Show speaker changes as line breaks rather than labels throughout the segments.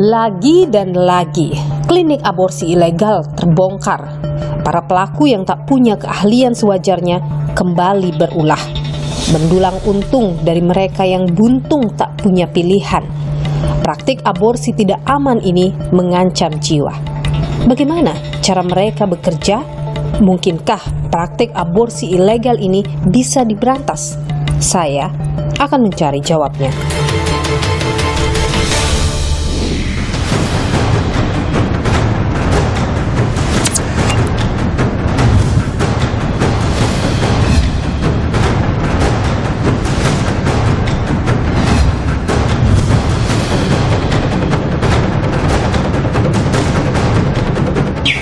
Lagi dan lagi, klinik aborsi ilegal terbongkar. Para pelaku yang tak punya keahlian sewajarnya kembali berulah. Mendulang untung dari mereka yang buntung tak punya pilihan. Praktik aborsi tidak aman ini mengancam jiwa. Bagaimana cara mereka bekerja? Mungkinkah praktik aborsi ilegal ini bisa diberantas? Saya akan mencari jawabnya.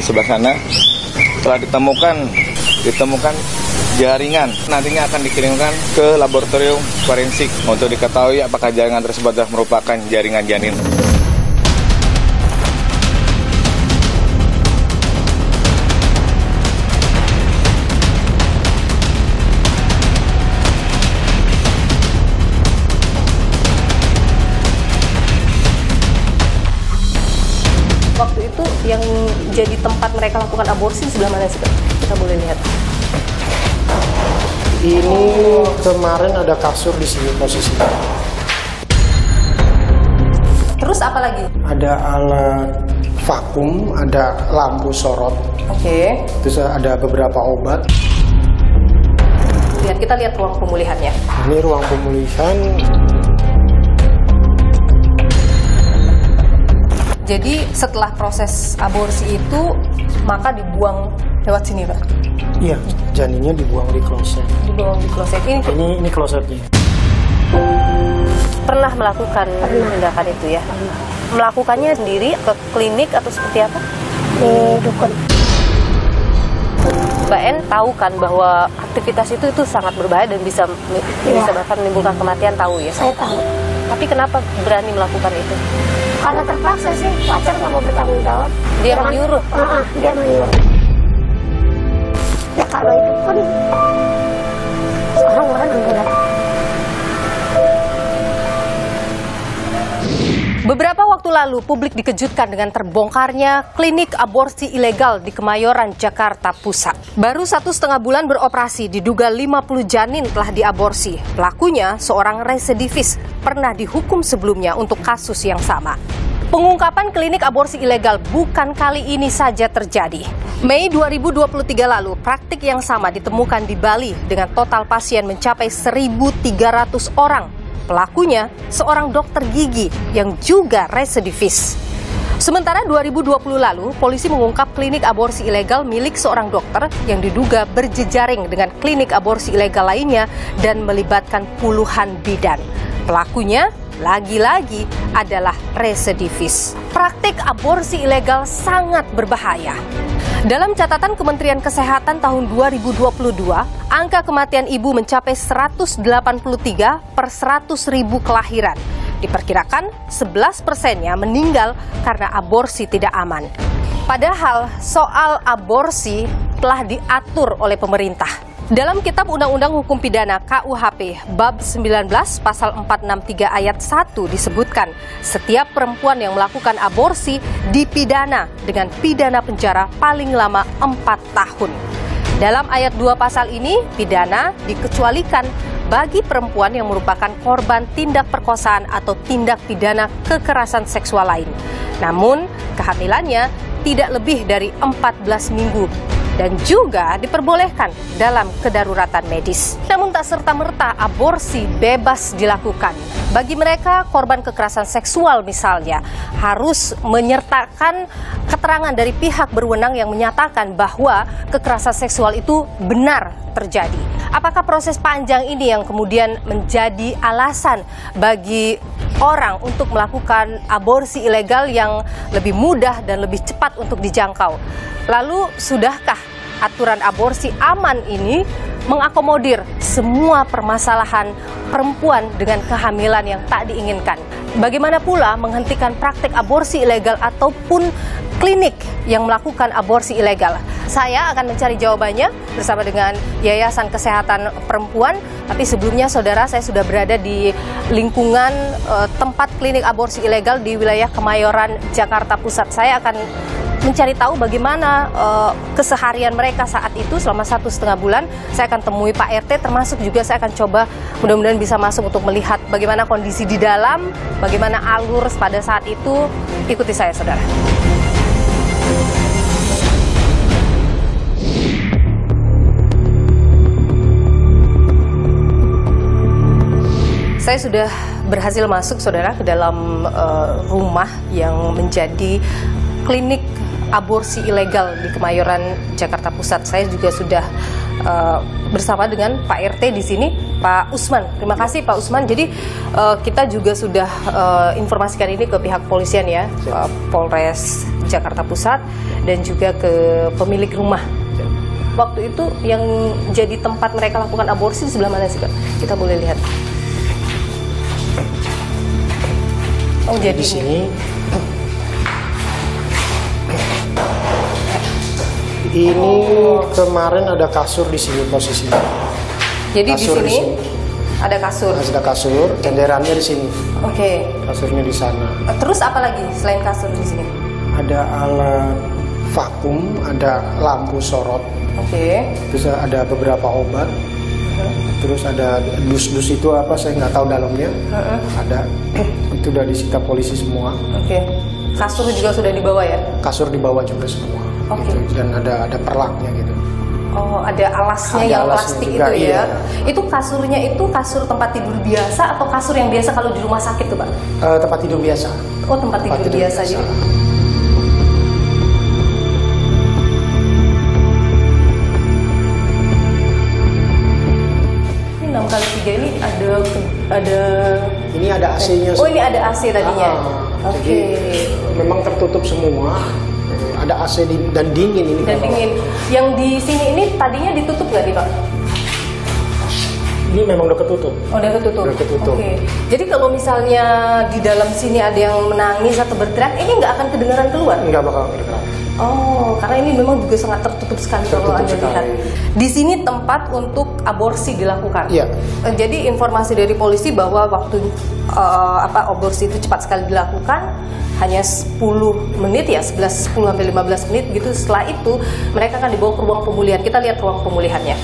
Sebelah sana telah ditemukan jaringan, nantinya akan dikirimkan ke laboratorium forensik untuk diketahui apakah jaringan tersebut adalah merupakan jaringan janin.
Waktu itu yang jadi tempat mereka lakukan aborsi sebelah mana sih, Pak? Kita boleh lihat.
Ini kemarin ada kasur di sini posisinya.
Terus apa lagi?
Ada alat vakum, ada lampu sorot.
Oke.
Terus ada beberapa obat.
Kita lihat ruang pemulihannya.
Ini ruang pemulihan.
Jadi setelah proses aborsi itu maka dibuang lewat sini, Pak?
Iya, janinnya dibuang di kloset.
Dibuang di kloset.
Ini klosetnya.
Pernah melakukan tindakan itu ya? Melakukannya sendiri ke klinik atau seperti apa?
Dukun.
Mbak En tahu kan bahwa aktivitas itu sangat berbahaya dan bisa bahkan menimbulkan kematian, tahu ya?
Saya tahu.
Tapi kenapa berani melakukan itu?
Karena terpaksa sih, pacar nggak mau bertanggung jawab.
Dia menyuruh?
Dia menyuruh. Ya kalau itu pun orang-orang enggak.
Beberapa waktu lalu, publik dikejutkan dengan terbongkarnya klinik aborsi ilegal di Kemayoran, Jakarta Pusat. Baru 1,5 bulan beroperasi, diduga 50 janin telah diaborsi. Pelakunya seorang residivis, pernah dihukum sebelumnya untuk kasus yang sama. Pengungkapan klinik aborsi ilegal bukan kali ini saja terjadi. Mei 2023 lalu, praktik yang sama ditemukan di Bali dengan total pasien mencapai 1.300 orang. Pelakunya seorang dokter gigi yang juga residivis. Sementara 2020 lalu, polisi mengungkap klinik aborsi ilegal milik seorang dokter yang diduga berjejaring dengan klinik aborsi ilegal lainnya dan melibatkan puluhan bidan. Pelakunya lagi-lagi adalah residivis. Praktik aborsi ilegal sangat berbahaya. Dalam catatan Kementerian Kesehatan tahun 2022, angka kematian ibu mencapai 183 per 100.000 kelahiran. Diperkirakan 11%-nya meninggal karena aborsi tidak aman. Padahal soal aborsi telah diatur oleh pemerintah. Dalam Kitab Undang-Undang Hukum Pidana KUHP Bab 19 Pasal 463 Ayat 1 disebutkan setiap perempuan yang melakukan aborsi dipidana dengan pidana penjara paling lama 4 tahun. Dalam ayat 2 pasal ini, pidana dikecualikan bagi perempuan yang merupakan korban tindak perkosaan atau tindak pidana kekerasan seksual lain. Namun, kehamilannya tidak lebih dari 14 minggu. Dan juga diperbolehkan dalam kedaruratan medis. Namun tak serta-merta aborsi bebas dilakukan. Bagi mereka korban kekerasan seksual misalnya, harus menyertakan keterangan dari pihak berwenang yang menyatakan bahwa kekerasan seksual itu benar terjadi. Apakah proses panjang ini yang kemudian menjadi alasan bagi orang untuk melakukan aborsi ilegal yang lebih mudah dan lebih cepat untuk dijangkau? Lalu, sudahkah aturan aborsi aman ini mengakomodir semua permasalahan perempuan dengan kehamilan yang tak diinginkan. Bagaimana pula menghentikan praktik aborsi ilegal ataupun klinik yang melakukan aborsi ilegal? Saya akan mencari jawabannya bersama dengan Yayasan Kesehatan Perempuan. Tapi sebelumnya, saudara, saya sudah berada di lingkungan tempat klinik aborsi ilegal di wilayah Kemayoran, Jakarta Pusat. Saya akan mencari tahu bagaimana keseharian mereka saat itu selama 1,5 bulan. Saya akan temui Pak RT, termasuk juga saya akan coba mudah-mudahan bisa masuk untuk melihat bagaimana kondisi di dalam, bagaimana alur pada saat itu. Ikuti saya, saudara. Saya sudah berhasil masuk, saudara, ke dalam rumah yang menjadi klinik aborsi ilegal di Kemayoran, Jakarta Pusat. Saya juga sudah bersama dengan Pak RT di sini, Pak Usman. Terima kasih, Pak Usman. Jadi kita juga sudah informasikan ini ke pihak polisian ya, Polres Jakarta Pusat dan juga ke pemilik rumah. Waktu itu yang jadi tempat mereka lakukan aborsi di sebelah mana sih, Pak? Kita boleh lihat. Oh, jadi
di sini. Ini kemarin ada kasur di sini posisinya.
Jadi
kasur
di sini ada kasur.
Ada kasur, tenderannya di sini.
Oke.
Kasurnya di sana.
Terus apa lagi selain kasur di sini?
Ada alat vakum, ada lampu sorot.
Oke.
Terus ada beberapa obat. Terus ada dus-dus itu apa saya nggak tahu dalamnya. Ada. Itu udah disita polisi semua.
Oke. Kasur juga sudah dibawa ya?
Kasur dibawa juga semua.
Oke.
Gitu. Dan ada perlaknya gitu.
Oh, ada alasnya
Ada
yang
alasnya
plastik
juga,
itu ya?
iya.
Itu kasurnya itu kasur tempat tidur biasa atau kasur yang biasa kalau di rumah sakit tuh, Pak?
Tempat tidur biasa.
Oh, tempat tidur biasa. Jadi ini 6x3 ini ada
Ini ada AC-nya.
Oh, ini ada AC tadinya. Oke.
Jadi memang tertutup semua. Ada AC dan dingin ini.
Dan dingin. Yang di sini ini tadinya ditutup nggak nih, Pak?
Ini memang udah ketutup.
Oh, udah ketutup.
Udah ketutup.
Oke. Jadi kalau misalnya di dalam sini ada yang menangis atau berteriak, ini nggak akan kedengaran keluar?
Nggak bakal kedengaran.
Oh, karena ini memang juga sangat tertutup sekali kalau Anda lihat. Di sini tempat untuk aborsi dilakukan.
Iya.
Jadi informasi dari polisi bahwa waktu aborsi itu cepat sekali dilakukan, hanya 10 menit ya, 10 sampai 15 menit gitu. Setelah itu mereka akan dibawa ke ruang pemulihan. Kita lihat ruang pemulihannya.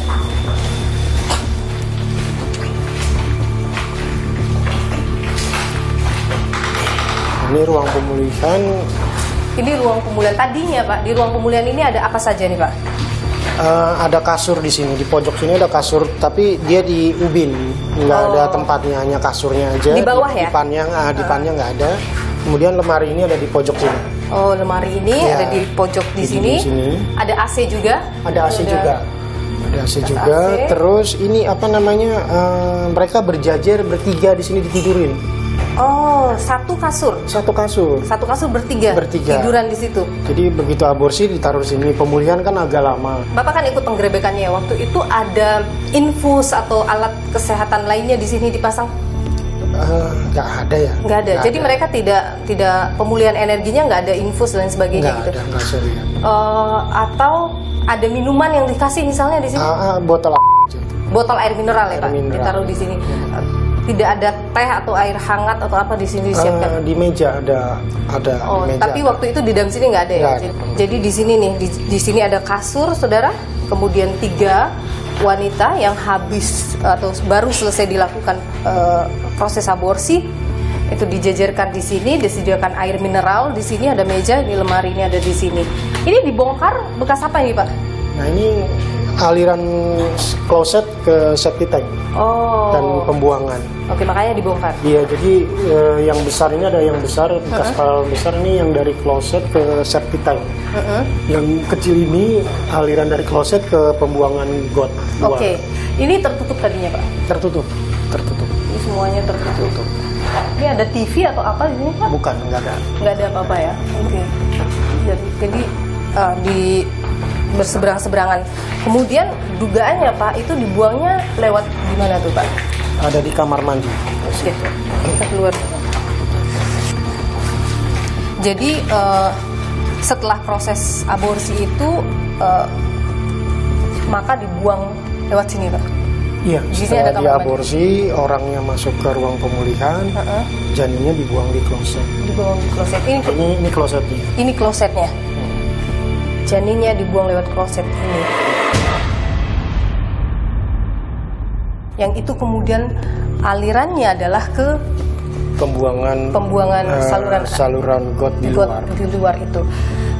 Ini ruang pemulihan.
Ini ruang pemulihan tadinya, Pak. Di ruang pemulihan ini ada apa saja nih, Pak?
Ada kasur di sini, di pojok sini ada kasur, tapi dia di ubin, nggak ada tempatnya, hanya kasurnya aja.
Di bawah ya?
Dipannya nggak ada. Kemudian lemari ini ada di pojok sini.
Oh, lemari ini
Ya,
ada di pojok di sini. Ada AC juga?
Ada AC juga. Ada AC juga.
AC.
Terus ini apa namanya? Mereka berjajar bertiga di sini ditidurin.
Oh, satu kasur.
Satu kasur.
Satu kasur bertiga.
Bertiga.
Tiduran di situ.
Jadi begitu aborsi ditaruh sini, pemulihan kan agak lama.
Bapak kan ikut penggerebekannya. Waktu itu ada infus atau alat kesehatan lainnya di sini dipasang?
Nggak ada ya.
Nggak ada. Jadi mereka tidak pemulihan energinya nggak ada infus dan sebagainya
Nggak
gitu.
ada, nggak serius.
Atau ada minuman yang dikasih misalnya di sini?
Botol
Botol air mineral ya, Pak,
mineral.
ditaruh di sini. Tidak ada teh atau air hangat atau apa di sini disiapkan?
Di meja ada
Oh,
di meja.
tapi waktu itu di dalam sini nggak ada ya?
Nggak ada.
Jadi di sini nih, di sini ada kasur, saudara. Kemudian 3 wanita yang habis atau baru selesai dilakukan proses aborsi. Itu dijajarkan di sini, disediakan air mineral di sini, ada meja, ini lemari ini ada di sini. Ini dibongkar bekas apa ini, Pak?
Nah ini aliran kloset ke septic tank
Oh.
dan pembuangan.
Oke, makanya dibongkar.
Iya, jadi yang besar ini ada yang besar, bekas kapal besar ini yang dari kloset ke septic tank. Yang kecil ini aliran dari kloset ke pembuangan got.
Oke, ini tertutup tadinya, Pak?
Tertutup.
Ini semuanya tertutup. Ini ada TV atau apa di sini, Pak?
Bukan, nggak ada.
Nggak ada apa-apa ya? Oke. Jadi di berseberang-seberangan. Kemudian dugaannya Pak, itu dibuangnya lewat gimana tuh Pak?
Ada di kamar mandi.
Oke, kita keluar. Jadi setelah proses aborsi itu maka dibuang lewat sini Pak?
Iya,
Di sini
setelah
ada kamar
diaborsi, orangnya masuk ke ruang pemulihan, janinnya dibuang di kloset.
Dibuang di kloset.
Ini klosetnya.
Ini klosetnya. Janinnya dibuang lewat kloset ini. Yang itu kemudian alirannya adalah ke
Pembuangan saluran got di
luar itu.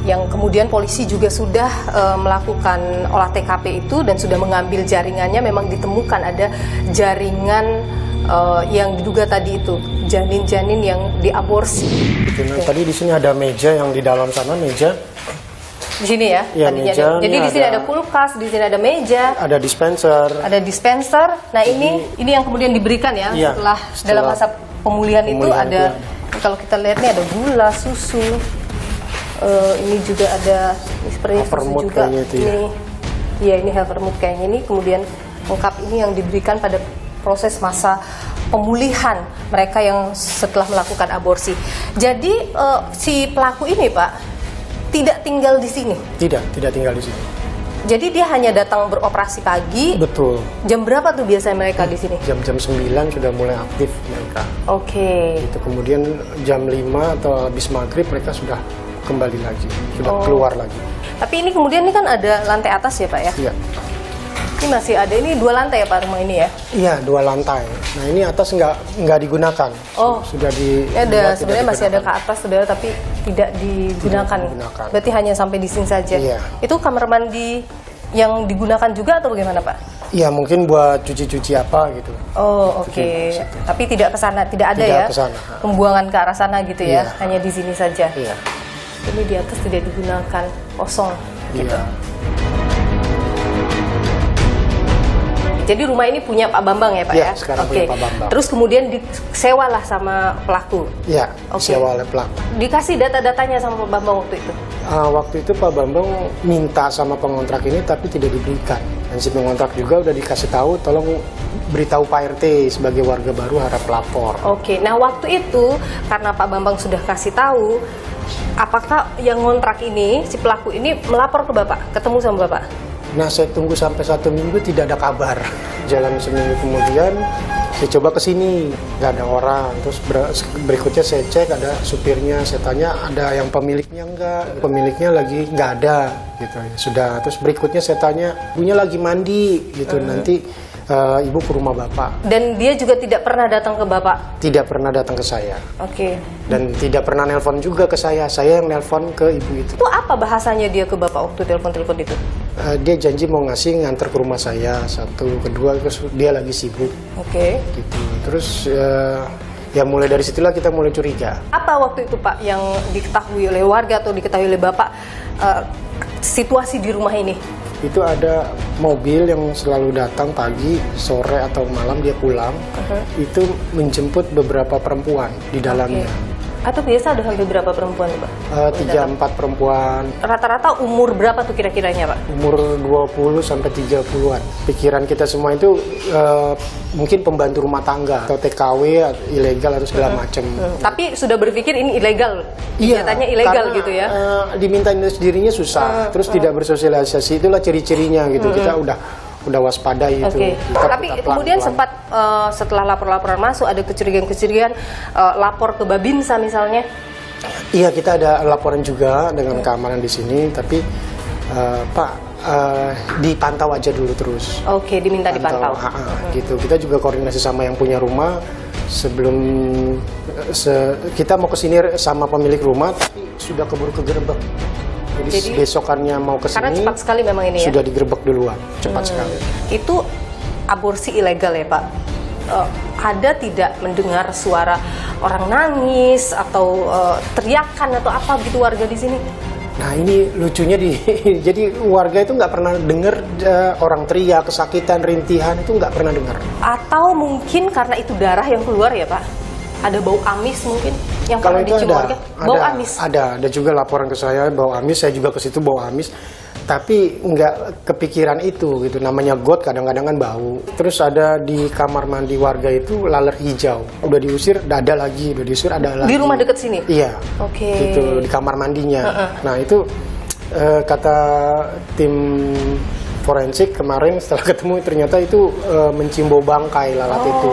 Yang kemudian polisi juga sudah melakukan olah TKP itu dan sudah mengambil jaringannya. Memang ditemukan ada jaringan yang diduga tadi itu janin-janin yang diaborsi.
Nah, tadi di sini ada meja, yang di dalam sana meja.
Di sini ya?
Iya, meja.
Jadi di sini ada kulkas, di sini ada meja,
ada dispenser.
ada dispenser. Nah ini yang kemudian diberikan ya,
Iya,
setelah dalam masa pemulihan itu ada, kalau kita lihat nih ada gula, susu. Ini juga ada seperti susu juga. Ini Havermut kayaknya ini. Kemudian lengkap ini yang diberikan pada proses masa pemulihan mereka yang setelah melakukan aborsi. Jadi si pelaku ini Pak tidak tinggal di sini.
Tidak tinggal di sini.
Jadi dia hanya datang beroperasi pagi.
Betul.
Jam berapa tuh biasanya mereka di sini?
Jam 9 sudah mulai aktif mereka.
Oke.
Itu kemudian jam 5 atau habis maghrib mereka sudah kembali lagi, sudah keluar lagi.
Tapi ini kemudian ini kan ada lantai atas ya Pak ya?
Iya.
Ini masih ada, ini 2 lantai ya Pak rumah ini ya?
Iya, 2 lantai. Nah ini atas nggak digunakan.
Oh,
sudah di.
Ada sebenarnya masih ada ke atas saudara, tapi tidak digunakan. Berarti hanya sampai di sini saja.
Iya.
Itu kamar mandi yang digunakan juga atau bagaimana Pak?
Iya, mungkin buat cuci-cuci apa gitu.
Oh oke. Tapi tidak ke sana, tidak ada ya?
Kesana.
Pembuangan ke arah sana gitu ya?
Iya.
Hanya di sini saja.
Iya.
Ini di atas tidak digunakan, kosong. Gitu.
Iya.
Jadi rumah ini punya Pak Bambang ya Pak
Iya,
ya?
sekarang punya Pak Bambang.
Terus kemudian disewalah sama pelaku?
Iya, disewa oleh pelaku.
Dikasih data-datanya sama Pak Bambang waktu itu?
Waktu itu Pak Bambang minta sama pengontrak ini tapi tidak diberikan. Dan si pengontrak juga udah dikasih tahu, tolong beritahu Pak RT sebagai warga baru harap lapor.
Oke, nah waktu itu karena Pak Bambang sudah kasih tahu, apakah yang ngontrak ini, si pelaku ini melapor ke Bapak, ketemu sama Bapak?
Nah, saya tunggu sampai 1 minggu tidak ada kabar. Jalan seminggu kemudian, saya coba ke sini, nggak ada orang. Terus berikutnya saya cek, ada supirnya. Saya tanya, ada yang pemiliknya nggak? Pemiliknya lagi nggak ada, gitu. Sudah. Terus berikutnya saya tanya, ibunya lagi mandi, gitu. Nanti ibu ke rumah Bapak.
Dan dia juga tidak pernah datang ke Bapak?
Tidak pernah datang ke saya.
Oke.
Dan tidak pernah nelpon juga ke saya yang nelpon ke ibu itu.
Itu apa bahasanya dia ke Bapak waktu telepon-telepon itu?
Dia janji mau ngasih nganter ke rumah saya, 1, kedua, terus dia lagi sibuk.
Oke.
Gitu. Terus ya mulai dari situlah kita mulai curiga.
Apa waktu itu Pak yang diketahui oleh warga atau diketahui oleh Bapak situasi di rumah ini?
Itu ada mobil yang selalu datang pagi, sore atau malam dia pulang. Itu menjemput beberapa perempuan di dalamnya.
Atau biasa ada sampai berapa perempuan Pak?
3-4 perempuan.
Rata-rata umur berapa tuh kira-kiranya Pak?
Umur 20 sampai 30-an. Pikiran kita semua itu mungkin pembantu rumah tangga atau TKW ilegal atau segala macam.
Tapi sudah berpikir ini ilegal?
Iya,
katanya ilegal
karena,
gitu ya?
Diminta dirinya susah, terus tidak bersosialisasi, itulah ciri-cirinya gitu. Kita udah waspadai itu.
Tapi kemudian sempat setelah lapor-laporan masuk ada kecurigaan-kecurigaan lapor ke Babinsa misalnya?
Iya, kita ada laporan juga dengan keamanan di sini, tapi Pak dipantau aja dulu terus.
Oke, diminta dipantau.
Gitu. Kita juga koordinasi sama yang punya rumah sebelum kita mau kesini sama pemilik rumah, tapi sudah keburu kegerebek. Jadi besokannya mau kesini.
Karena cepat sekali memang ini ya.
Sudah digerebek duluan, cepat sekali.
Itu aborsi ilegal ya Pak? Ada tidak mendengar suara orang nangis atau teriakan atau apa gitu warga di sini?
Nah ini lucunya jadi warga itu nggak pernah dengar orang teriak, kesakitan, rintihan itu nggak pernah dengar.
Atau mungkin karena itu darah yang keluar ya Pak? Ada bau amis mungkin yang
kalau
pernah dicium warga? Bau amis?
Ada juga laporan ke saya bau amis. Saya juga ke situ bau amis. tapi nggak kepikiran itu gitu. Namanya got kadang-kadang kan bau. Terus ada di kamar mandi warga itu laler hijau. Udah diusir, ada lagi, udah diusir, ada lagi.
Di rumah deket sini?
Iya.
Oke.
Gitu, di kamar mandinya. Nah itu kata tim forensik kemarin setelah ketemu ternyata itu mencium bau bangkai lalat itu.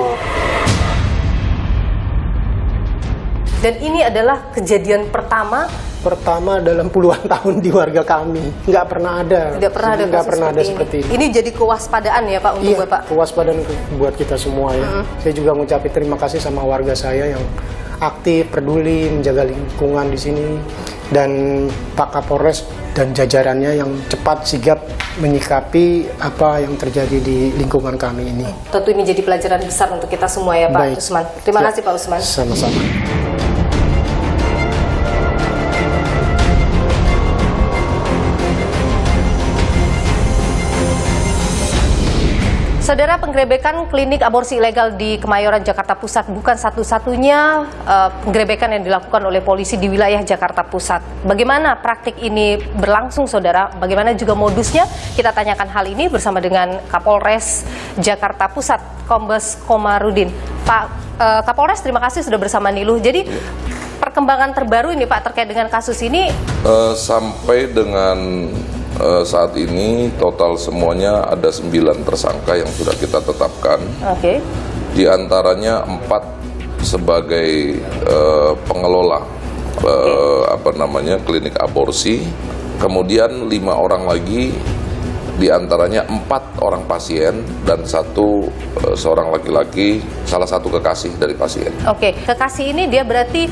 Dan ini adalah kejadian pertama
Dalam puluhan tahun di warga kami. Nggak pernah ada.
Tidak pernah ada
seperti ini.
Ini jadi kewaspadaan ya Pak untuk
Iya,
Bapak?
kewaspadaan buat kita semua ya. Saya juga mengucapkan terima kasih sama warga saya yang aktif, peduli, menjaga lingkungan di sini. Dan Pak Kapolres dan jajarannya yang cepat sigap menyikapi apa yang terjadi di lingkungan kami ini.
Tentu ini jadi pelajaran besar untuk kita semua ya Pak
Baik.
Usman. Terima
Ya,
kasih Pak Usman.
Sama-sama.
Saudara, penggerebekan klinik aborsi ilegal di Kemayoran, Jakarta Pusat bukan satu-satunya penggerebekan yang dilakukan oleh polisi di wilayah Jakarta Pusat. Bagaimana praktik ini berlangsung, saudara? Bagaimana juga modusnya? Kita tanyakan hal ini bersama dengan Kapolres Jakarta Pusat, Kombes Komarudin. Pak Kapolres, terima kasih sudah bersama Niluh. Jadi, perkembangan terbaru ini Pak terkait dengan kasus ini?
Sampai dengan saat ini total semuanya ada 9 tersangka yang sudah kita tetapkan.
Oke.
Di antaranya 4 sebagai pengelola klinik aborsi. Kemudian 5 orang lagi, di antaranya 4 orang pasien dan seorang laki-laki, salah satu kekasih dari pasien.
Oke, kekasih ini dia berarti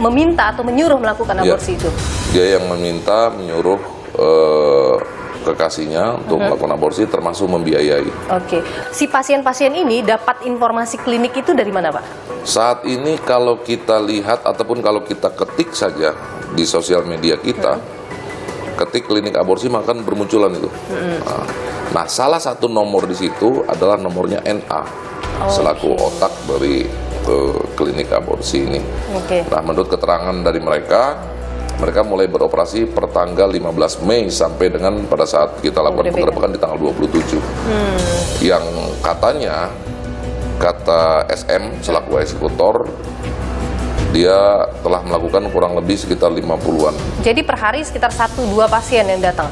meminta atau menyuruh melakukan aborsi itu?
Dia yang meminta, menyuruh kekasihnya untuk melakukan aborsi, termasuk membiayai.
Oke, si pasien-pasien ini dapat informasi klinik itu dari mana Pak?
Saat ini kalau kita lihat ataupun kalau kita ketik saja di sosial media kita, ketik klinik aborsi maka bermunculan itu. Nah, salah satu nomor di situ adalah nomornya NA, selaku otak dari klinik aborsi ini. Nah, menurut keterangan dari mereka mulai beroperasi per tanggal 15 Mei sampai dengan pada saat kita lakukan penggerebekan di tanggal 27. Yang katanya, kata SM selaku eksekutor, dia telah melakukan kurang lebih sekitar 50-an.
Jadi per hari sekitar 1-2 pasien yang datang?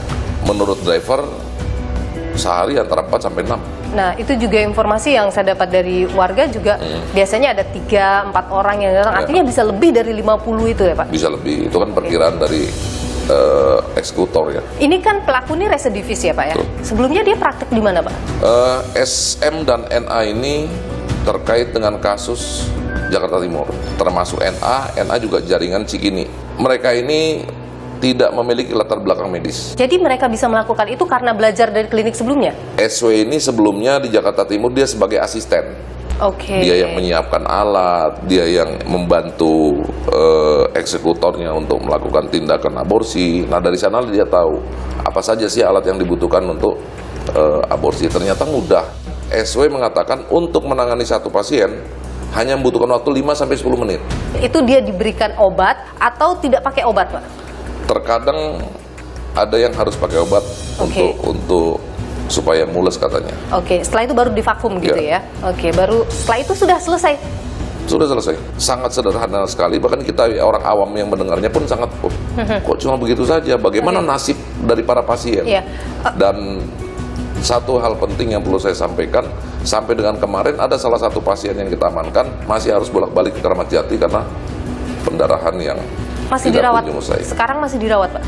Menurut driver, sehari antara 4 sampai 6.
Nah, itu juga informasi yang saya dapat dari warga juga, biasanya ada 3-4 orang yang datang, artinya bisa lebih dari 50 itu ya Pak?
Bisa lebih, itu kan perkiraan dari eksekutor ya.
Ini kan pelaku ini residivis ya Pak ya?
Betul.
Sebelumnya dia praktik di mana Pak?
SM dan NA ini terkait dengan kasus Jakarta Timur, termasuk NA juga jaringan Cikini. Mereka ini tidak memiliki latar belakang medis.
Jadi mereka bisa melakukan itu karena belajar dari klinik sebelumnya?
SW ini sebelumnya di Jakarta Timur dia sebagai asisten.
Oke.
Dia yang menyiapkan alat, dia yang membantu eksekutornya untuk melakukan tindakan aborsi. Nah, dari sana dia tahu apa saja sih alat yang dibutuhkan untuk aborsi. Ternyata mudah. SW mengatakan untuk menangani satu pasien hanya membutuhkan waktu 5-10 menit.
Itu dia diberikan obat atau tidak pakai obat Pak?
Terkadang ada yang harus pakai obat untuk supaya mules katanya.
Oke, setelah itu baru divakum gitu ya? Oke, baru setelah itu sudah selesai?
Sudah selesai. Sangat sederhana sekali. Bahkan kita orang awam yang mendengarnya pun sangat, kok cuma begitu saja? Bagaimana nasib dari para pasien? Dan satu hal penting yang perlu saya sampaikan, sampai dengan kemarin ada salah satu pasien yang kita amankan masih harus bolak-balik ke Kramat Jati karena pendarahan yang
masih
tidak
dirawat.
kunjung usai.
Sekarang masih dirawat Pak?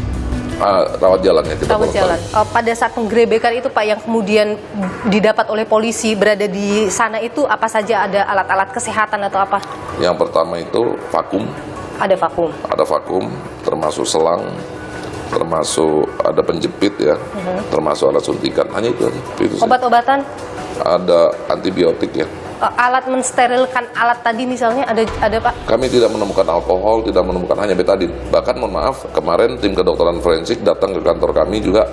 Rawat jalannya kita
rawat jalan. Pada saat penggerebekan itu Pak yang kemudian didapat oleh polisi berada di sana itu apa saja, ada alat-alat kesehatan atau apa?
Yang pertama itu vakum.
Ada vakum.
Ada vakum, termasuk selang, termasuk ada penjepit ya, termasuk alat suntikan. Hanya itu aja.
Obat-obatan?
Ada antibiotik ya.
Alat mensterilkan alat tadi misalnya ada Pak?
Kami tidak menemukan alkohol, tidak menemukan hanya betadin. Bahkan mohon maaf, kemarin tim kedokteran forensik datang ke kantor kami juga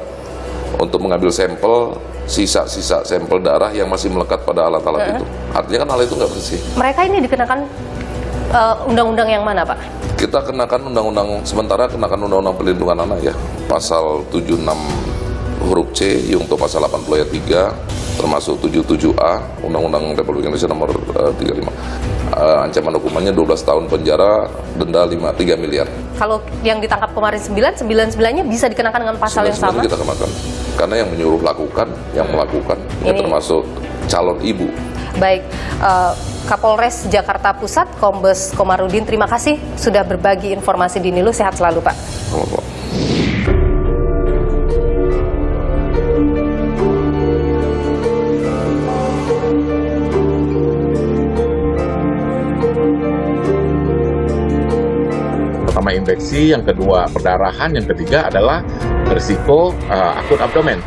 untuk mengambil sampel, sisa-sisa sampel darah yang masih melekat pada alat-alat itu. Artinya kan alat itu nggak bersih.
Mereka ini dikenakan undang-undang yang mana Pak?
Kita kenakan sementara kenakan undang-undang perlindungan anak ya, pasal 76 huruf C, Yungto pasal 80 ayat 3, termasuk 77A, Undang-Undang Republik Indonesia nomor 35. Ancaman hukumannya 12 tahun penjara, denda 3 miliar.
Kalau yang ditangkap kemarin 9-9-nya bisa dikenakan dengan pasal yang sama?
Kita kenakan. Karena yang menyuruh lakukan, yang melakukan, ini termasuk calon ibu.
Baik, Kapolres Jakarta Pusat, Kombes Komarudin, terima kasih sudah berbagi informasi di Nilu. Sehat selalu, Pak.
Selamat.
Pertama infeksi, yang kedua perdarahan, yang ketiga adalah berisiko akut abdomen.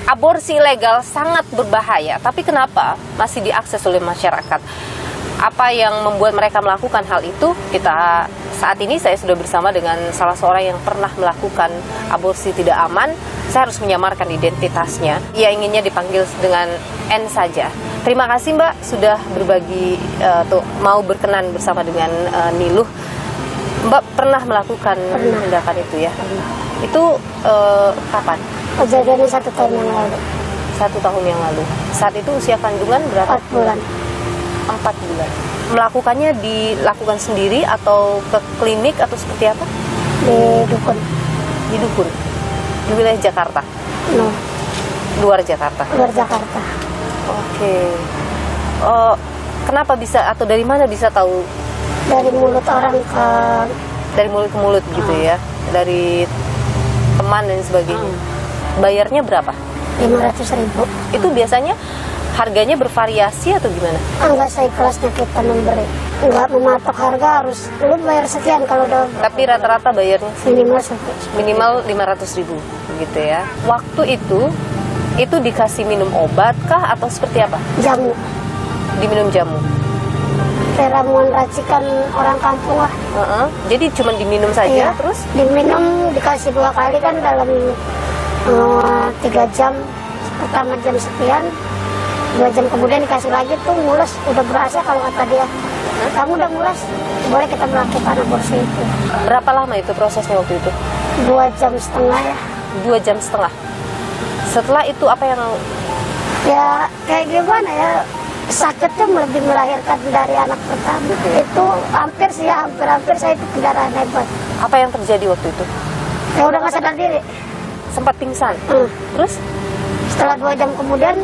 Aborsi ilegal sangat berbahaya, tapi kenapa masih diakses oleh masyarakat? Apa yang membuat mereka melakukan hal itu? Saat ini saya sudah bersama dengan salah seorang yang pernah melakukan aborsi tidak aman. Saya harus menyamarkan identitasnya. Ia inginnya dipanggil dengan N saja. Terima kasih Mbak sudah berbagi, mau berkenan bersama dengan Niluh. Mbak pernah melakukan tindakan itu ya? Itu kapan?
Kejadiannya 1 tahun yang lalu.
1 tahun yang lalu. Saat itu usia kandungan berapa?
4 bulan.
4 bulan. Melakukannya dilakukan sendiri atau ke klinik atau seperti apa?
Di dukun.
Di dukun? Di wilayah Jakarta?
No.
Luar Jakarta?
Luar Jakarta.
Oke. Kenapa bisa, atau dari mana bisa tahu?
Dari mulut orang ke...
Dari mulut ke mulut gitu ya? Dari teman dan sebagainya. Bayarnya berapa?
500.000.
Itu biasanya harganya bervariasi atau gimana?
Enggak seikhlasnya kita memberi. Enggak mematok harga, harus lu bayar sekian kalau udah.
Tapi rata-rata bayarnya?
Minimal
500.000 gitu ya. Waktu itu dikasih minum obat kah atau seperti apa?
Jamu.
Diminum jamu?
Ramuan racikan orang kampung lah.
Jadi cuma diminum saja, terus?
Diminum, dikasih 2 kali kan dalam 3 jam. Pertama jam sekian, 2 jam kemudian dikasih lagi tuh mules. Udah berasa kalau kata dia, kamu udah mules, boleh kita melakukan aborsi itu.
Berapa lama itu prosesnya waktu itu?
2,5 jam ya.
2,5 jam. Setelah itu apa yang...
Ya kayak gimana ya, sakitnya lebih melahirkan dari anak pertama. Itu hampir saya itu pendarahan hebat.
Apa yang terjadi waktu itu?
Ya udah nggak sadar diri.
Sempat pingsan? Terus?
Setelah 2 jam kemudian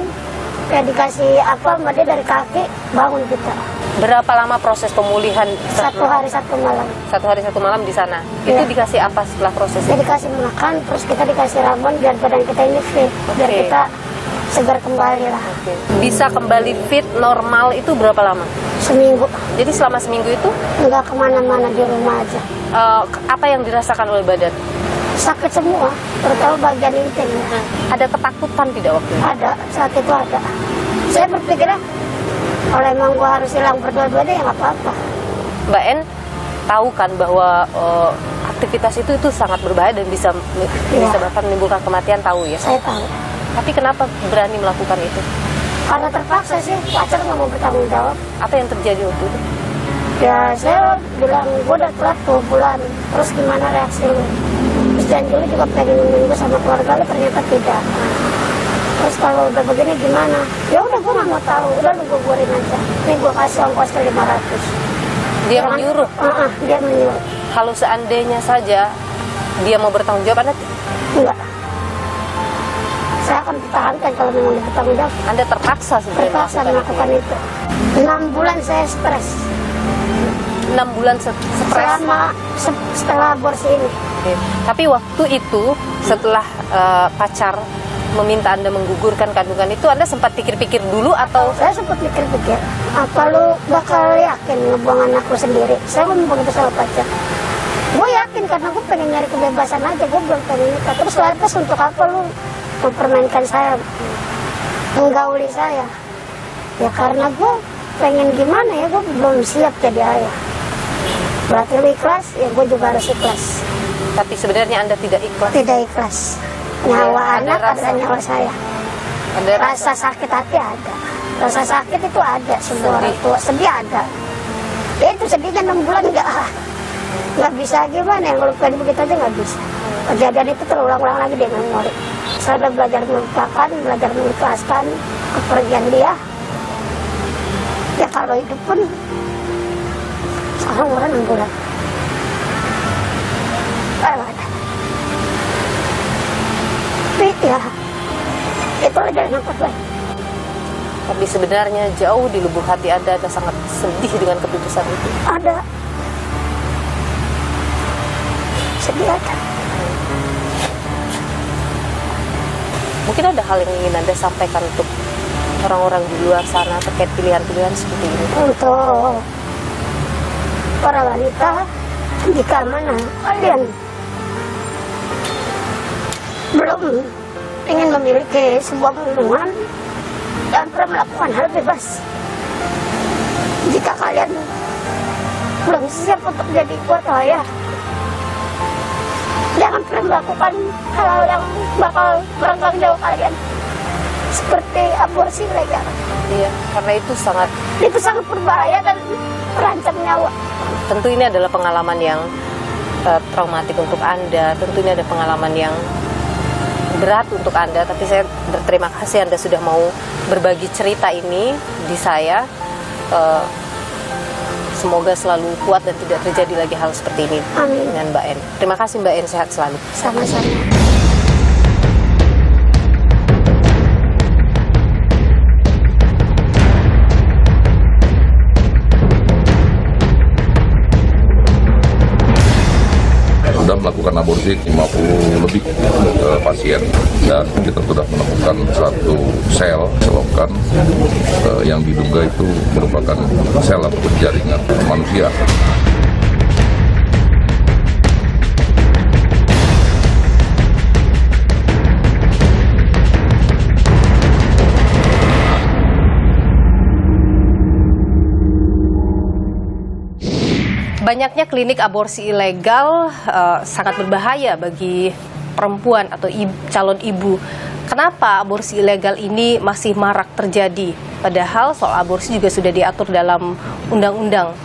ya dikasih apa sama dia dari kaki, bangun kita.
Berapa lama proses pemulihan?
1 hari 1 malam.
1 hari 1 malam di sana?
Ya.
Itu dikasih apa setelah prosesnya?
Dia dikasih makan, terus kita dikasih ramuan biar badan kita ini fit. Biar kita segar kembali lah.
Bisa kembali fit normal itu berapa lama?
Seminggu.
Jadi selama seminggu itu?
Nggak kemana-mana, di rumah aja.
Apa yang dirasakan oleh badan?
Sakit semua, terutama bagian intim.
Ada ketakutan tidak waktu itu?
Ada, saat itu ada. Saya berpikirnya, kalau emang gua harus hilang berdua-duanya ya nggak apa-apa.
Mbak N tahu kan bahwa aktivitas itu sangat berbahaya dan bisa bahkan menimbulkan kematian, tahu ya?
Saya tahu.
Tapi kenapa berani melakukan itu?
Karena terpaksa sih, pacar nggak mau bertanggung jawab.
Apa yang terjadi waktu itu?
Ya saya bilang, gue udah telat 2 bulan, terus gimana reaksi lu? Terus janji lu juga pengen nunggu sama keluarga lu, ternyata tidak. Terus kalau udah begini gimana? Ya udah gue nggak mau tahu, udah lu gugurin aja. Ini gue kasih ongkos ke 500.
Dia menyuruh?
Dia menyuruh.
Kalau seandainya saja dia mau bertanggung jawab, Anda?
Enggak. Saya akan pertahankan kalau memang dia bertanggung jawab.
Anda terpaksa sebenarnya
terpaksa melakukan itu. 6 bulan saya stres.
6 bulan stres?
Setelah aborsi ini.
Oke. Tapi waktu itu setelah pacar meminta Anda menggugurkan kandungan itu, Anda sempat pikir-pikir dulu atau?
Saya sempat pikir-pikir, apa lu bakal yakin ngebuang anakku sendiri? Saya ngomong begitu sama pacar. Gue yakin karena gue pengen nyari kebebasan aja, gue belum pengen nikah. Terus lantas untuk apa lu mempermainkan saya, menggauli saya? Ya karena gue pengen gimana ya, gue belum siap jadi ayah. Berarti lu ikhlas, ya gue juga harus ikhlas.
Tapi sebenarnya Anda tidak ikhlas?
Tidak ikhlas. Nyawa anak adalah nyawa saya.
Ada
Rasa sakit hati ada. Rasa sakit itu ada, semua orang tua. Sedih ada. Ya itu sedihnya 6 bulan nggak bisa gimana, yang ngelupain begitu aja nggak bisa. Kejadian itu terulang-ulang lagi di memori. Saya udah belajar melupakan, belajar mengikhlaskan kepergian dia. Ya kalau hidup pun sekarang umur 6 bulan. Ada. Tapi ya itu aja yang baik.
Tapi sebenarnya jauh di lubuk hati Anda sangat sedih dengan keputusan itu.
Ada. Sedih ada.
Mungkin ada hal yang ingin Anda sampaikan untuk orang-orang di luar sana terkait pilihan-pilihan seperti ini.
Untuk para wanita, jika mana kalian belum ingin memiliki sebuah hubungan dan pernah melakukan hal bebas, jika kalian belum siap untuk jadi kuota ayah, jangan pernah melakukan hal-hal yang bakal merenggang nyawa kalian, seperti aborsi ilegal.
Iya, karena itu sangat
berbahaya dan terancam nyawa.
Tentu ini adalah pengalaman yang traumatik untuk Anda. Tentu ini ada pengalaman yang berat untuk Anda. Tapi saya berterima kasih Anda sudah mau berbagi cerita ini di saya. Semoga selalu kuat dan tidak terjadi lagi hal seperti ini.
Amin.
Dengan Mbak En. Terima kasih Mbak En, sehat selalu.
Sama-sama.
Sudah melakukan aborsi 50 lebih pasien, dan kita sudah menemukan satu sel selokan yang diduga itu merupakan sel atau jaringan manusia.
Banyaknya klinik aborsi ilegal sangat berbahaya bagi perempuan atau calon ibu. Kenapa aborsi ilegal ini masih marak terjadi? Padahal soal aborsi juga sudah diatur dalam undang-undang,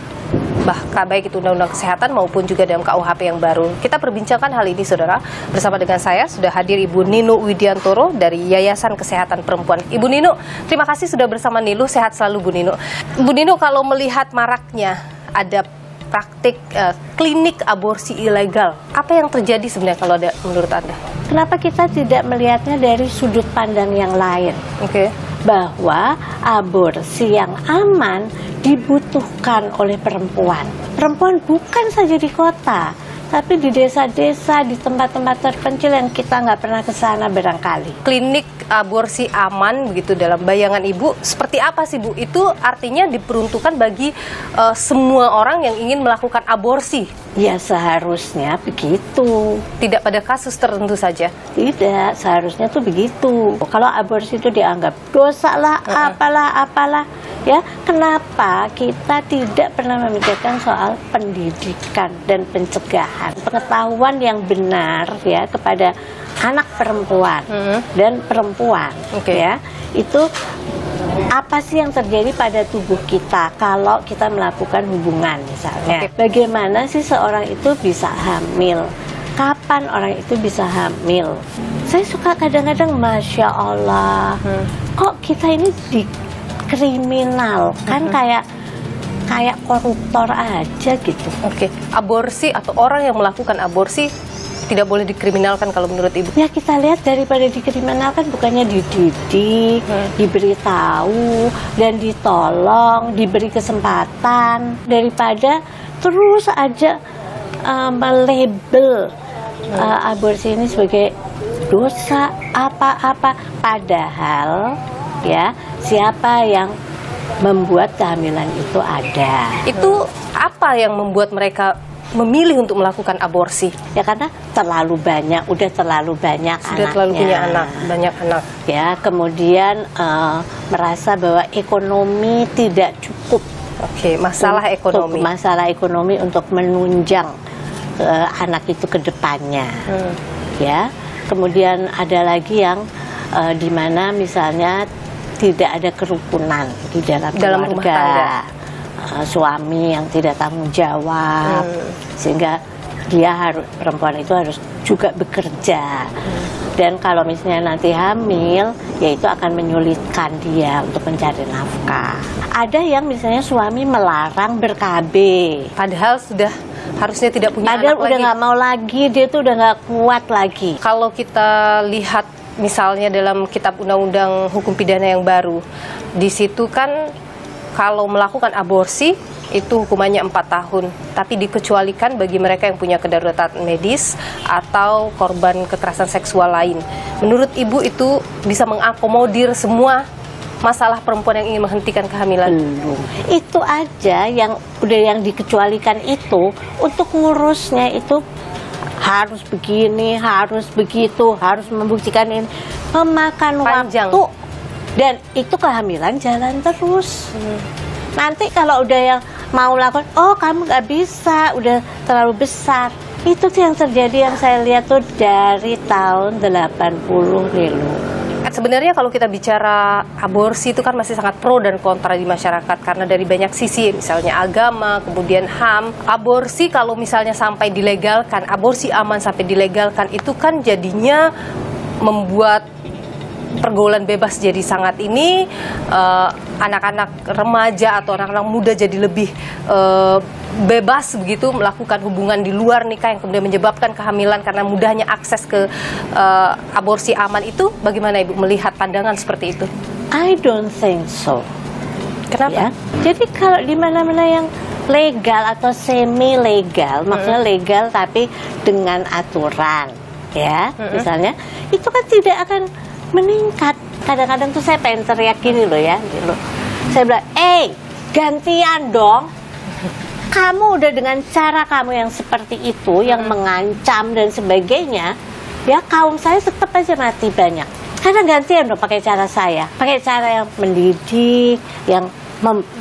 bahkan baik itu undang-undang kesehatan maupun juga dalam KUHP yang baru. Kita perbincangkan hal ini, saudara. Bersama dengan saya sudah hadir Ibu Nino Widiantoro dari Yayasan Kesehatan Perempuan. Ibu Nino, terima kasih sudah bersama Nilu. Sehat selalu, Bu Nino. Bu Nino, kalau melihat maraknya ada praktik klinik aborsi ilegal, apa yang terjadi sebenarnya kalau ada menurut Anda?
Kenapa kita tidak melihatnya dari sudut pandang yang lain?
Oke.
Bahwa aborsi yang aman dibutuhkan oleh perempuan. Perempuan bukan saja di kota, tapi di desa-desa, di tempat-tempat terpencil yang kita nggak pernah ke sana barangkali.
Klinik aborsi aman begitu dalam bayangan Ibu, seperti apa sih Bu? Itu artinya diperuntukkan bagi semua orang yang ingin melakukan aborsi?
Ya seharusnya begitu.
Tidak pada kasus tertentu saja?
Tidak, seharusnya tuh begitu. Kalau aborsi itu dianggap dosa lah, apalah. Ya, kenapa kita tidak pernah memikirkan soal pendidikan dan pencegahan, pengetahuan yang benar ya kepada anak perempuan dan perempuan, ya itu apa sih yang terjadi pada tubuh kita kalau kita melakukan hubungan misalnya? Bagaimana sih seorang itu bisa hamil? Kapan orang itu bisa hamil? Saya suka kadang-kadang, Masya Allah, kok kita ini dikriminal kan kayak koruptor aja gitu.
Aborsi atau orang yang melakukan aborsi tidak boleh dikriminalkan kalau menurut Ibu?
Ya kita lihat daripada dikriminalkan bukannya dididik, diberitahu dan ditolong, diberi kesempatan, daripada terus aja melabel aborsi ini sebagai dosa apa-apa. Padahal ya siapa yang membuat kehamilan itu ada.
Itu apa yang membuat mereka memilih untuk melakukan aborsi?
Ya karena terlalu banyak, udah terlalu banyak
sudah
anaknya.
Terlalu punya banyak anak.
Ya kemudian merasa bahwa ekonomi tidak cukup.
Masalah ekonomi.
Masalah ekonomi untuk menunjang anak itu ke depannya. Ya. Kemudian ada lagi yang di mana misalnya tidak ada kerukunan di dalam
rumah
keluarga.
tangga.
Suami yang tidak tanggung jawab, sehingga perempuan itu harus juga bekerja. Dan kalau misalnya nanti hamil, ya itu akan menyulitkan dia untuk mencari nafkah. Ada yang misalnya suami melarang ber-KB,
Padahal sudah harusnya tidak punya
padahal
anak
udah
lagi.
nggak mau lagi, dia tuh udah nggak kuat lagi.
Kalau kita lihat misalnya dalam kitab undang-undang hukum pidana yang baru, di situ kan kalau melakukan aborsi itu hukumannya 4 tahun, tapi dikecualikan bagi mereka yang punya kedaruratan medis atau korban kekerasan seksual lain. Menurut Ibu itu bisa mengakomodir semua masalah perempuan yang ingin menghentikan kehamilan?
Belum. Itu aja yang dikecualikan itu, untuk ngurusnya itu harus begini, harus begitu, harus membuktikan ini, memakan
Panjang.
waktu, dan itu kehamilan jalan terus. Nanti kalau udah yang mau lakukan, oh kamu nggak bisa, udah terlalu besar. Itu tuh yang terjadi, yang saya lihat tuh dari tahun 80 dulu.
Sebenarnya kalau kita bicara aborsi itu kan masih sangat pro dan kontra di masyarakat karena dari banyak sisi, misalnya agama, kemudian HAM. Aborsi kalau misalnya sampai dilegalkan, aborsi aman sampai dilegalkan, itu kan jadinya membuat pergaulan bebas jadi sangat ini, anak-anak remaja atau anak-anak muda jadi lebih bebas begitu melakukan hubungan di luar nikah yang kemudian menyebabkan kehamilan karena mudahnya akses ke aborsi aman. Itu bagaimana Ibu melihat pandangan seperti itu?
I don't think so.
Kenapa?
Ya. Jadi kalau di mana-mana yang legal atau semi legal, maksudnya legal tapi dengan aturan, ya, misalnya itu kan tidak akan meningkat. Kadang-kadang tuh saya pengen teriak gini loh ya, gitu. Saya bilang, gantian dong. Kamu udah dengan cara kamu yang seperti itu, yang mengancam dan sebagainya, ya kaum saya tetap aja mati banyak. Karena gantian dong pakai cara saya, pakai cara yang mendidik, yang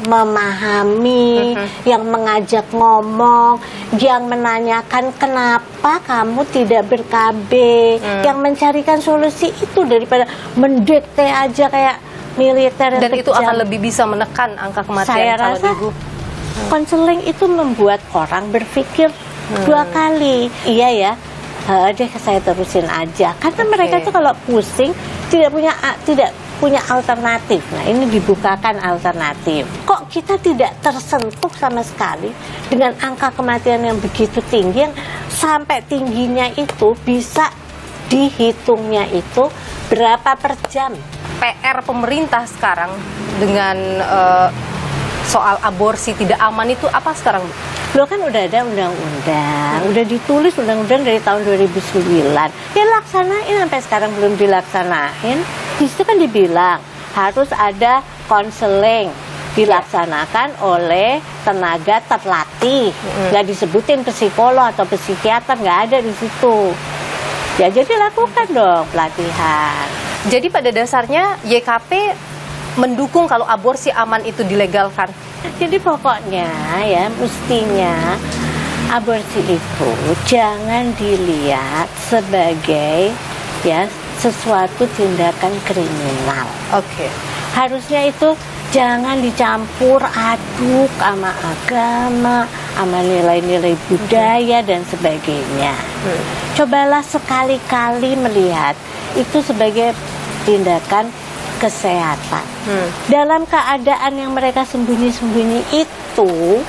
memahami, yang mengajak ngomong, yang menanyakan kenapa kamu tidak ber-KB, yang mencarikan solusi itu daripada mendekte aja kayak militer.
Dan itu akan lebih bisa menekan angka kematian.
Saya rasa
Ibu
konseling itu membuat orang berpikir 2 kali. Iya ya, deh saya terusin aja. Karena mereka tuh kalau pusing tidak punya alternatif. Nah, ini dibukakan alternatif. Kok kita tidak tersentuh sama sekali dengan angka kematian yang begitu tinggi, yang sampai tingginya itu bisa dihitungnya itu berapa per jam.
PR pemerintah sekarang dengan soal aborsi tidak aman itu apa sekarang, Bu?
Loh kan udah ada undang-undang, udah ditulis undang-undang dari tahun 2009. Ya laksanain, sampai sekarang belum dilaksanain. Di situ kan dibilang harus ada konseling dilaksanakan oleh tenaga terlatih. Nggak disebutin psikolog atau psikiater, nggak ada di situ. Ya jadi lakukan dong pelatihan.
Jadi pada dasarnya YKP mendukung kalau aborsi aman itu dilegalkan.
Jadi pokoknya ya mestinya aborsi itu jangan dilihat sebagai ya sesuatu tindakan kriminal.
Oke.
Harusnya itu jangan dicampur aduk sama agama, sama nilai-nilai budaya dan sebagainya. Cobalah sekali-kali melihat itu sebagai tindakan kesehatan. Dalam keadaan yang mereka sembunyi-sembunyi itu,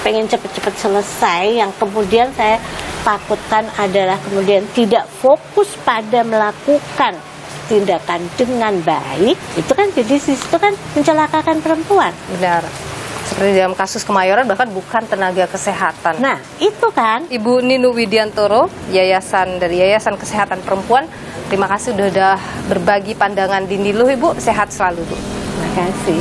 pengen cepet-cepet selesai, yang kemudian saya takutkan adalah kemudian tidak fokus pada melakukan tindakan dengan baik, itu kan jadi itu kan mencelakakan perempuan.
Benar. Seperti dalam kasus Kemayoran bahkan bukan tenaga kesehatan.
Nah, itu kan.
Ibu Ninu Widiantoro, dari Yayasan Kesehatan Perempuan, terima kasih sudah berbagi pandangan di Niluh, Ibu. Sehat selalu, Bu.
Terima kasih.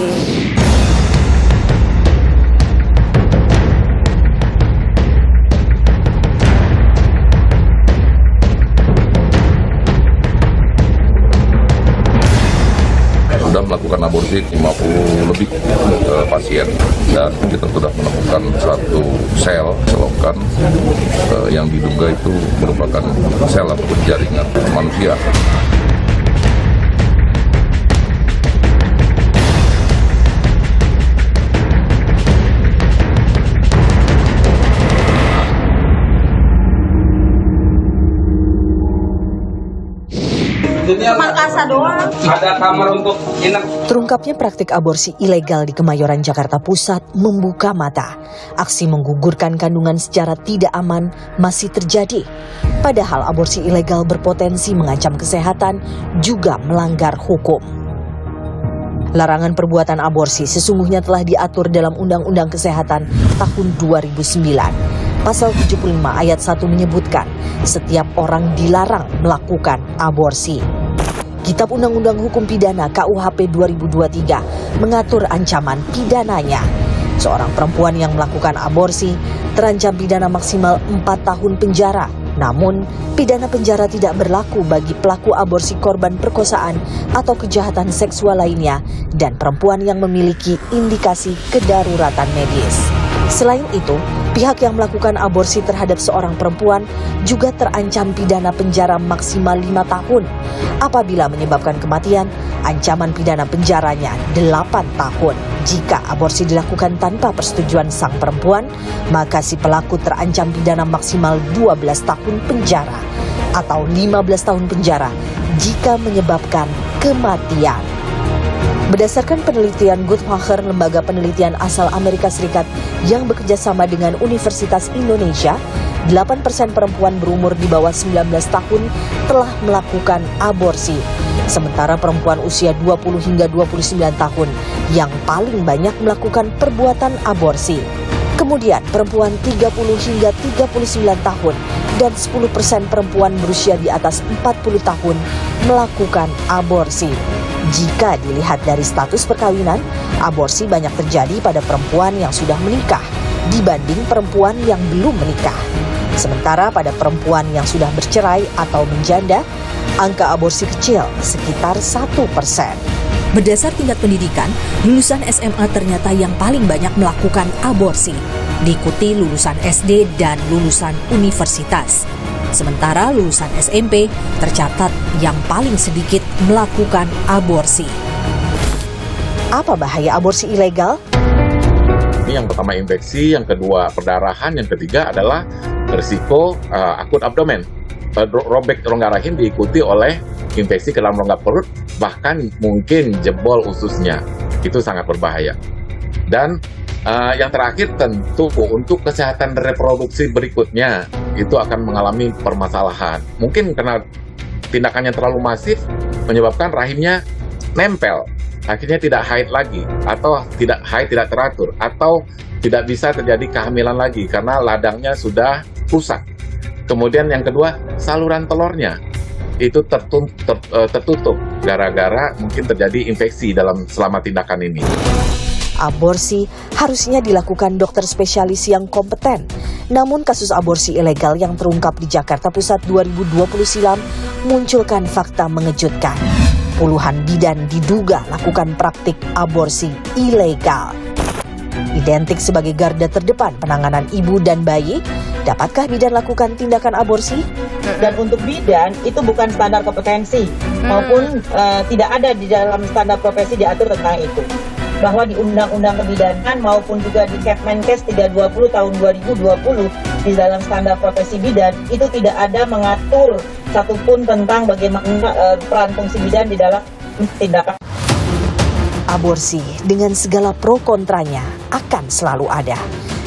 Sudah melakukan aborsi forensik 50 lebih pasien, dan kita sudah menemukan satu sel selokan yang diduga itu merupakan sel ataupun jaringan manusia.
Makassar doang. Ada kamar untuk inap.
Terungkapnya praktik aborsi ilegal di Kemayoran, Jakarta Pusat membuka mata. Aksi menggugurkan kandungan secara tidak aman masih terjadi. Padahal aborsi ilegal berpotensi mengancam kesehatan, juga melanggar hukum. Larangan perbuatan aborsi sesungguhnya telah diatur dalam Undang-Undang Kesehatan tahun 2009. Pasal 75 ayat 1 menyebutkan setiap orang dilarang melakukan aborsi. Kitab Undang-Undang Hukum Pidana KUHP 2023 mengatur ancaman pidananya. Seorang perempuan yang melakukan aborsi terancam pidana maksimal 4 tahun penjara. Namun, pidana penjara tidak berlaku bagi pelaku aborsi korban perkosaan atau kejahatan seksual lainnya dan perempuan yang memiliki indikasi kedaruratan medis. Selain itu, pihak yang melakukan aborsi terhadap seorang perempuan juga terancam pidana penjara maksimal 5 tahun. Apabila menyebabkan kematian, ancaman pidana penjaranya 8 tahun. Jika aborsi dilakukan tanpa persetujuan sang perempuan, maka si pelaku terancam pidana maksimal 12 tahun penjara atau 15 tahun penjara jika menyebabkan kematian. Berdasarkan penelitian Guttmacher, lembaga penelitian asal Amerika Serikat yang bekerja sama dengan Universitas Indonesia, 8% perempuan berumur di bawah 19 tahun telah melakukan aborsi. Sementara perempuan usia 20 hingga 29 tahun yang paling banyak melakukan perbuatan aborsi. Kemudian perempuan 30 hingga 39 tahun dan 10% perempuan berusia di atas 40 tahun melakukan aborsi. Jika dilihat dari status perkawinan, aborsi banyak terjadi pada perempuan yang sudah menikah dibanding perempuan yang belum menikah. Sementara pada perempuan yang sudah bercerai atau menjanda, angka aborsi kecil, sekitar 1%.
Berdasar tingkat pendidikan, lulusan SMA ternyata yang paling banyak melakukan aborsi, diikuti lulusan SD dan lulusan universitas. Sementara lulusan SMP tercatat yang paling sedikit melakukan aborsi.
Apa bahaya aborsi ilegal?
Ini yang pertama infeksi, yang kedua perdarahan, yang ketiga adalah risiko akut abdomen. Robek rongga rahim diikuti oleh infeksi ke dalam rongga perut, bahkan mungkin jebol ususnya. Itu sangat berbahaya. Dan yang terakhir tentu untuk kesehatan reproduksi berikutnya itu akan mengalami permasalahan. Mungkin karena tindakannya terlalu masif menyebabkan rahimnya nempel, akhirnya tidak haid lagi, atau tidak teratur, atau tidak bisa terjadi kehamilan lagi karena ladangnya sudah rusak. Kemudian yang kedua, saluran telurnya itu tertutup gara-gara mungkin terjadi infeksi selama tindakan ini.
Aborsi harusnya dilakukan dokter spesialis yang kompeten. Namun kasus aborsi ilegal yang terungkap di Jakarta Pusat 2020 silam munculkan fakta mengejutkan. Puluhan bidan diduga lakukan praktik aborsi ilegal. Identik sebagai garda terdepan penanganan ibu dan bayi, dapatkah bidan lakukan tindakan aborsi?
Dan untuk bidan itu bukan standar kompetensi maupun tidak ada di dalam standar profesi diatur tentang itu. Bahwa di Undang-Undang Kebidanan maupun juga di Kepmenkes 320 tahun 2020 di dalam standar profesi bidan itu tidak ada mengatur satupun tentang bagaimana peran fungsi bidan di dalam tindakan.
Aborsi dengan segala pro kontranya akan selalu ada.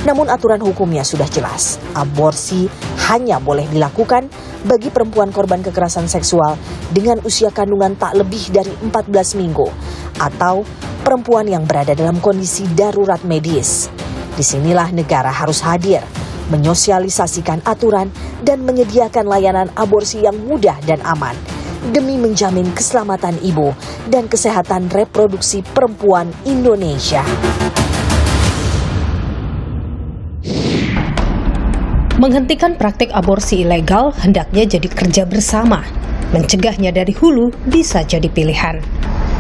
Namun aturan hukumnya sudah jelas. Aborsi hanya boleh dilakukan bagi perempuan korban kekerasan seksual dengan usia kandungan tak lebih dari 14 minggu atau perempuan yang berada dalam kondisi darurat medis. Disinilah negara harus hadir, menyosialisasikan aturan dan menyediakan layanan aborsi yang mudah dan aman demi menjamin keselamatan ibu dan kesehatan reproduksi perempuan Indonesia.
Menghentikan praktik aborsi ilegal hendaknya jadi kerja bersama. Mencegahnya dari hulu bisa jadi pilihan.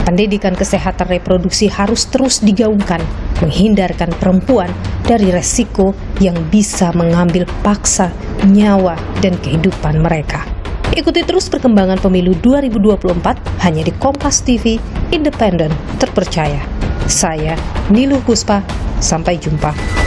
Pendidikan kesehatan reproduksi harus terus digaungkan, menghindarkan perempuan dari resiko yang bisa mengambil paksa nyawa dan kehidupan mereka. Ikuti terus perkembangan pemilu 2024 hanya di Kompas TV, independen, terpercaya. Saya Niluh Puspa, sampai jumpa.